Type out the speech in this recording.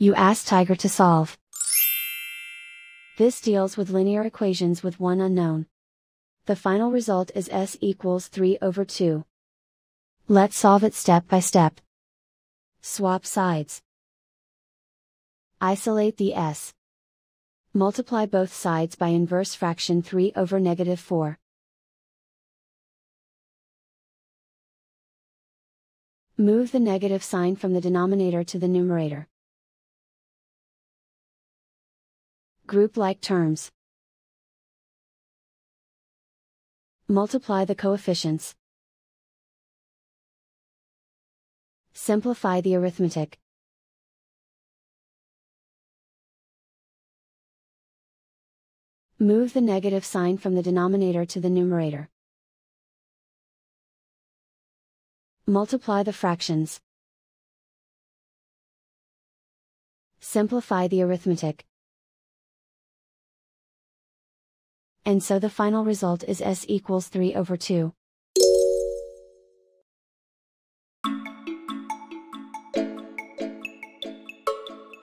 You ask Tiger to solve. This deals with linear equations with one unknown. The final result is s equals 3 over 2. Let's solve it step by step. Swap sides. Isolate the s. Multiply both sides by inverse fraction 3 over -4. Move the negative sign from the denominator to the numerator. Group like terms. Multiply the coefficients. Simplify the arithmetic. Move the negative sign from the denominator to the numerator. Multiply the fractions. Simplify the arithmetic. And so the final result is s equals 3 over 2.